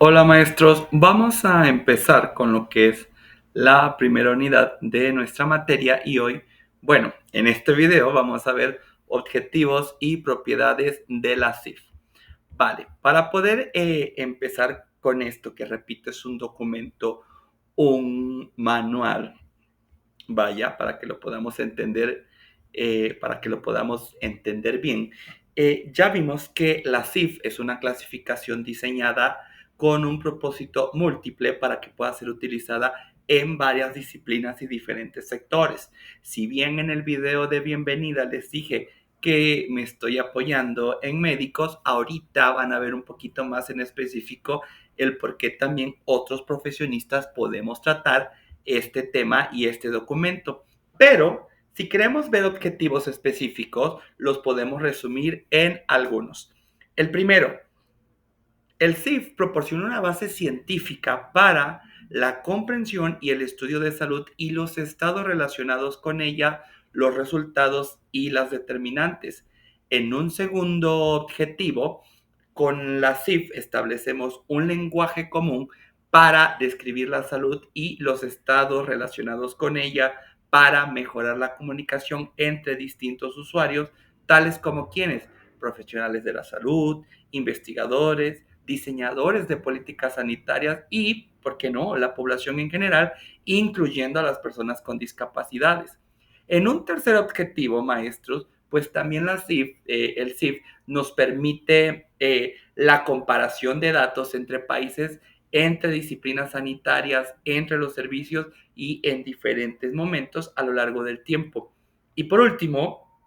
Hola maestros, vamos a empezar con lo que es la primera unidad de nuestra materia y hoy, bueno, en este video vamos a ver objetivos y propiedades de la CIF. Vale, para poder empezar con esto, que repito, es un documento, un manual, vaya, para que lo podamos entender, bien. Ya vimos que la CIF es una clasificación diseñada con un propósito múltiple para que pueda ser utilizada en varias disciplinas y diferentes sectores. Si bien en el video de bienvenida les dije que me estoy apoyando en médicos, ahorita van a ver un poquito más en específico el por qué también otros profesionistas podemos tratar este tema y este documento. Pero si queremos ver objetivos específicos, los podemos resumir en algunos. El primero, el CIF proporciona una base científica para la comprensión y el estudio de salud y los estados relacionados con ella, los resultados y las determinantes. En un segundo objetivo, con la CIF establecemos un lenguaje común para describir la salud y los estados relacionados con ella para mejorar la comunicación entre distintos usuarios, tales como quienes, profesionales de la salud, investigadores, diseñadores de políticas sanitarias y, ¿por qué no?, la población en general, incluyendo a las personas con discapacidades. En un tercer objetivo, maestros, pues también el CIF nos permite la comparación de datos entre países, entre disciplinas sanitarias, entre los servicios y en diferentes momentos a lo largo del tiempo. Y por último,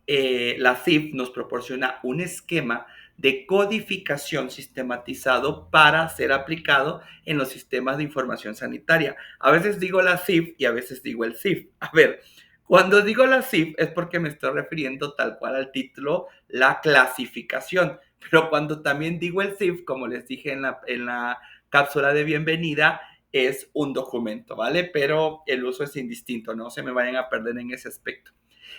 la CIF nos proporciona un esquema de codificación sistematizado para ser aplicado en los sistemas de información sanitaria. A veces digo la CIF y a veces digo el CIF. A ver, cuando digo la CIF es porque me estoy refiriendo tal cual al título, la clasificación. Pero cuando también digo el CIF, como les dije en la cápsula de bienvenida, es un documento, ¿vale? Pero el uso es indistinto, no se me vayan a perder en ese aspecto.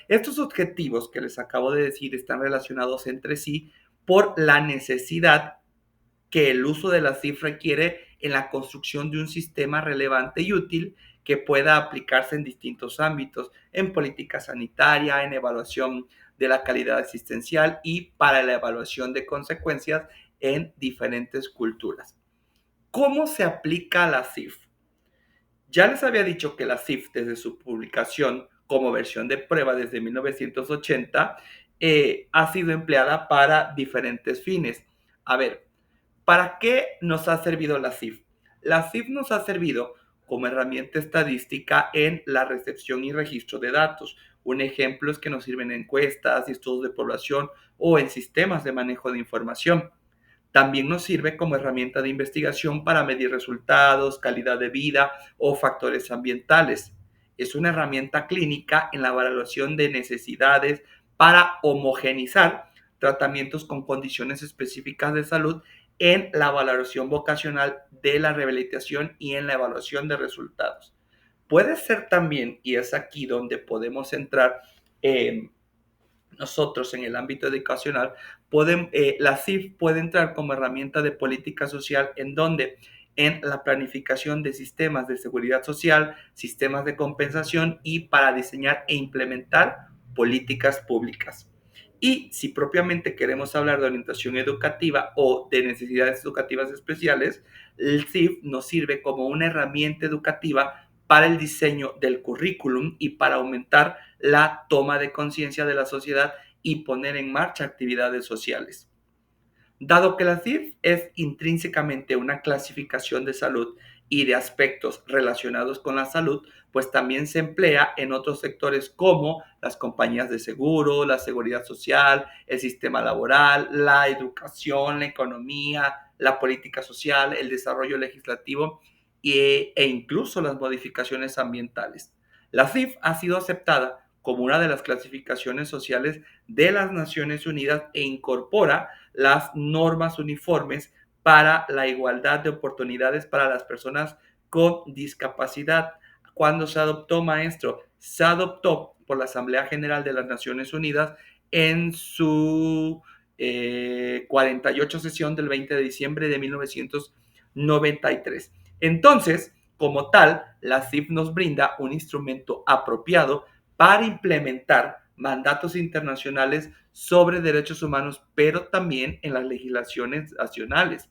Estos objetivos que les acabo de decir están relacionados entre sí por la necesidad que el uso de la CIF requiere en la construcción de un sistema relevante y útil que pueda aplicarse en distintos ámbitos, en política sanitaria, en evaluación de la calidad asistencial y para la evaluación de consecuencias en diferentes culturas. ¿Cómo se aplica la CIF? Ya les había dicho que la CIF, desde su publicación como versión de prueba desde 1980, ha sido empleada para diferentes fines. A ver, ¿para qué nos ha servido la CIF? La CIF nos ha servido como herramienta estadística en la recepción y registro de datos. Un ejemplo es que nos sirven en encuestas y estudios de población o en sistemas de manejo de información. También nos sirve como herramienta de investigación para medir resultados, calidad de vida o factores ambientales. Es una herramienta clínica en la evaluación de necesidades para homogenizar tratamientos con condiciones específicas de salud en la valoración vocacional de la rehabilitación y en la evaluación de resultados. Puede ser también, y es aquí donde podemos entrar nosotros en el ámbito educacional, la CIF puede entrar como herramienta de política social en donde en la planificación de sistemas de seguridad social, sistemas de compensación y para diseñar e implementar políticas públicas. Y si propiamente queremos hablar de orientación educativa o de necesidades educativas especiales, el CIF nos sirve como una herramienta educativa para el diseño del currículum y para aumentar la toma de conciencia de la sociedad y poner en marcha actividades sociales. Dado que la CIF es intrínsecamente una clasificación de salud y de aspectos relacionados con la salud, pues también se emplea en otros sectores como las compañías de seguro, la seguridad social, el sistema laboral, la educación, la economía, la política social, el desarrollo legislativo e incluso las modificaciones ambientales. La CIF ha sido aceptada como una de las clasificaciones sociales de las Naciones Unidas e incorpora las normas uniformes para la igualdad de oportunidades para las personas con discapacidad. Cuando se adoptó, maestro, se adoptó por la Asamblea General de las Naciones Unidas en su 48 sesión del 20 de diciembre de 1993. Entonces, como tal, la CIF nos brinda un instrumento apropiado para implementar mandatos internacionales sobre derechos humanos, pero también en las legislaciones nacionales.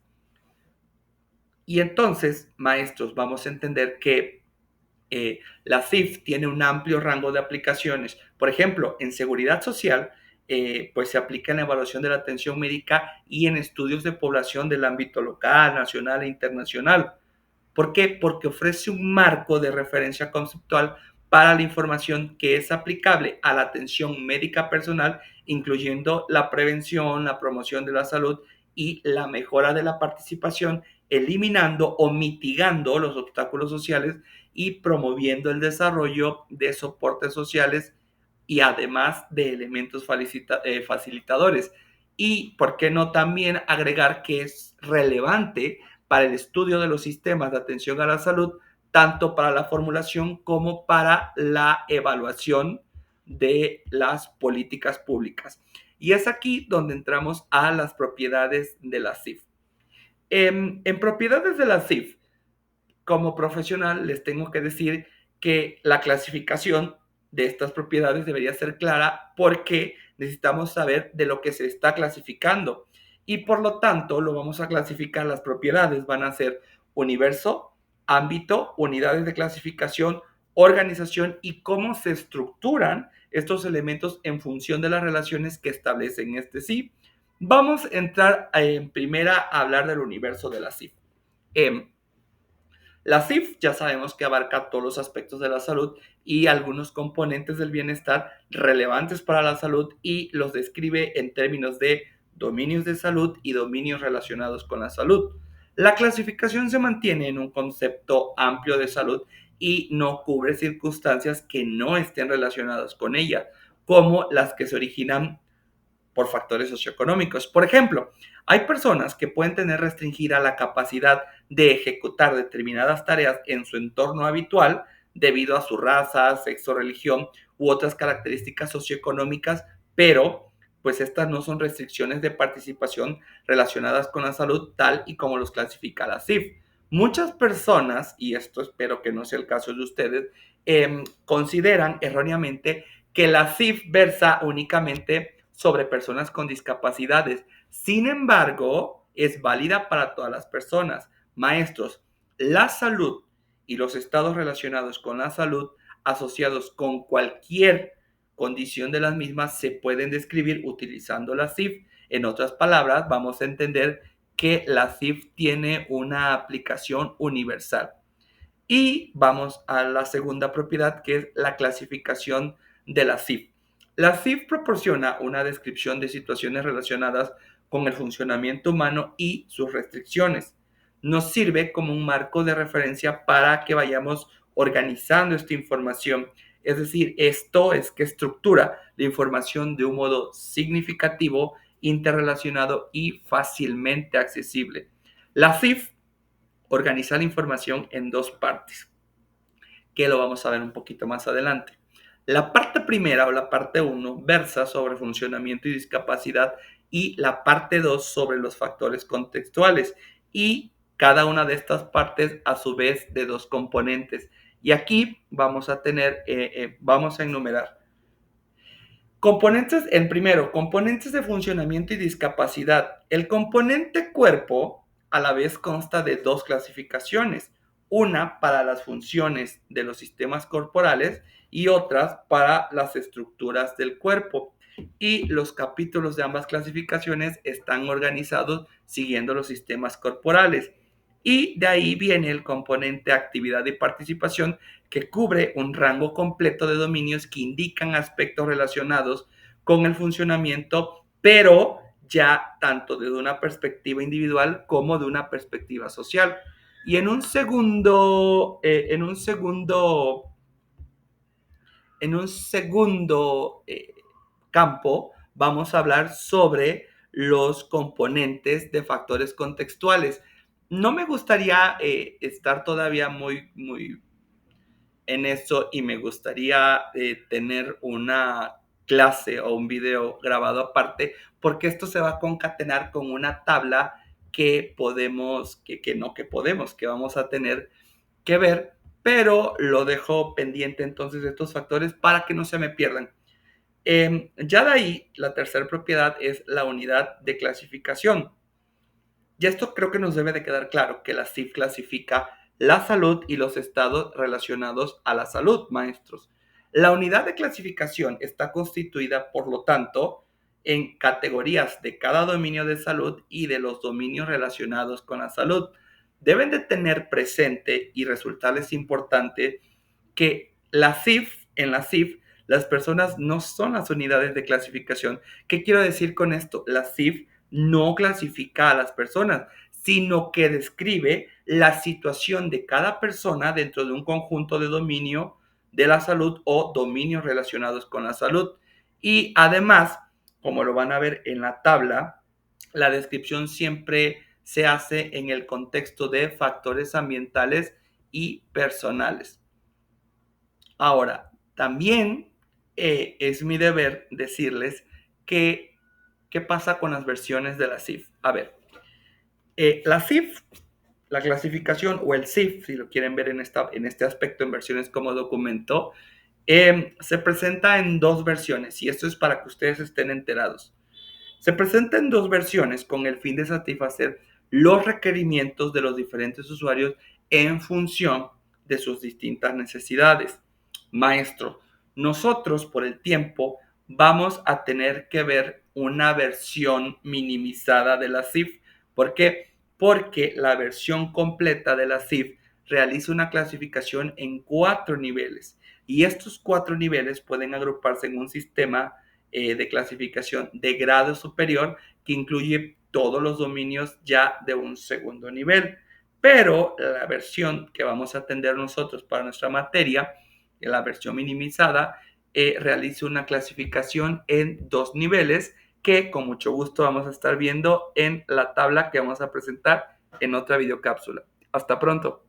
Y entonces, maestros, vamos a entender que la CIF tiene un amplio rango de aplicaciones. Por ejemplo, en seguridad social, pues se aplica en la evaluación de la atención médica y en estudios de población del ámbito local, nacional e internacional. ¿Por qué? Porque ofrece un marco de referencia conceptual para la información que es aplicable a la atención médica personal, incluyendo la prevención, la promoción de la salud y la mejora de la participación, eliminando o mitigando los obstáculos sociales y promoviendo el desarrollo de soportes sociales y además de elementos facilitadores. Y, ¿por qué no también agregar que es relevante para el estudio de los sistemas de atención a la salud, tanto para la formulación como para la evaluación de las políticas públicas? Y es aquí donde entramos a las propiedades de la CIF. En propiedades de la CIF, como profesional, les tengo que decir que la clasificación de estas propiedades debería ser clara porque necesitamos saber de lo que se está clasificando. Y por lo tanto, lo vamos a clasificar. Las propiedades van a ser universo, ámbito, unidades de clasificación, organización y cómo se estructuran estos elementos en función de las relaciones que establecen este sí. Vamos a entrar en primera a hablar del universo de la CIF. La CIF ya sabemos que abarca todos los aspectos de la salud y algunos componentes del bienestar relevantes para la salud y los describe en términos de dominios de salud y dominios relacionados con la salud. La clasificación se mantiene en un concepto amplio de salud y no cubre circunstancias que no estén relacionadas con ella, como las que se originan por factores socioeconómicos. Por ejemplo, hay personas que pueden tener restringida la capacidad de ejecutar determinadas tareas en su entorno habitual debido a su raza, sexo, religión u otras características socioeconómicas, pero pues estas no son restricciones de participación relacionadas con la salud tal y como los clasifica la CIF. Muchas personas, y esto espero que no sea el caso de ustedes, consideran erróneamente que la CIF versa únicamente sobre personas con discapacidades. Sin embargo, es válida para todas las personas. Maestros, la salud y los estados relacionados con la salud asociados con cualquier condición de las mismas se pueden describir utilizando la CIF. En otras palabras, vamos a entender que la CIF tiene una aplicación universal. Y vamos a la segunda propiedad, que es la clasificación de la CIF. La CIF proporciona una descripción de situaciones relacionadas con el funcionamiento humano y sus restricciones. Nos sirve como un marco de referencia para que vayamos organizando esta información. Es decir, esto es que estructura la información de un modo significativo, interrelacionado y fácilmente accesible. La CIF organiza la información en dos partes, que lo vamos a ver un poquito más adelante. La parte primera o la parte 1 versa sobre funcionamiento y discapacidad y la parte 2 sobre los factores contextuales y cada una de estas partes a su vez de dos componentes. Y aquí vamos a tener, vamos a enumerar componentes. En primero, componentes de funcionamiento y discapacidad. El componente cuerpo a la vez consta de dos clasificaciones, una para las funciones de los sistemas corporales y otras para las estructuras del cuerpo. Y los capítulos de ambas clasificaciones están organizados siguiendo los sistemas corporales. Y de ahí viene el componente actividad y participación, que cubre un rango completo de dominios que indican aspectos relacionados con el funcionamiento, pero ya tanto desde una perspectiva individual como de una perspectiva social. Y en un segundo campo, vamos a hablar sobre los componentes de factores contextuales. No me gustaría estar todavía muy en eso y me gustaría tener una clase o un video grabado aparte, porque esto se va a concatenar con una tabla que que vamos a tener que ver, pero lo dejo pendiente entonces de estos factores para que no se me pierdan. Ya de ahí, la tercera propiedad es la unidad de clasificación. Y esto creo que nos debe de quedar claro, que la CIF clasifica la salud y los estados relacionados a la salud, maestros. La unidad de clasificación está constituida, por lo tanto, en categorías de cada dominio de salud y de los dominios relacionados con la salud. Deben de tener presente y resultarles importante que en la CIF, las personas no son las unidades de clasificación. ¿Qué quiero decir con esto? La CIF no clasifica a las personas, sino que describe la situación de cada persona dentro de un conjunto de dominio de la salud o dominios relacionados con la salud. Y además, como lo van a ver en la tabla, la descripción siempre se hace en el contexto de factores ambientales y personales. Ahora, también es mi deber decirles que qué pasa con las versiones de la CIF. A ver, la CIF, la clasificación o el CIF, si lo quieren ver en este aspecto en versiones como documento, se presenta en dos versiones y esto es para que ustedes estén enterados. Se presenta en dos versiones con el fin de satisfacer los requerimientos de los diferentes usuarios en función de sus distintas necesidades. Maestro, nosotros por el tiempo vamos a tener que ver una versión minimizada de la CIF. ¿Por qué? Porque la versión completa de la CIF realiza una clasificación en 4 niveles y estos 4 niveles pueden agruparse en un sistema de clasificación de grado superior que incluye todos los dominios ya de un segundo nivel. Pero la versión que vamos a atender nosotros para nuestra materia, la versión minimizada, realiza una clasificación en 2 niveles que con mucho gusto vamos a estar viendo en la tabla que vamos a presentar en otra videocápsula. Hasta pronto.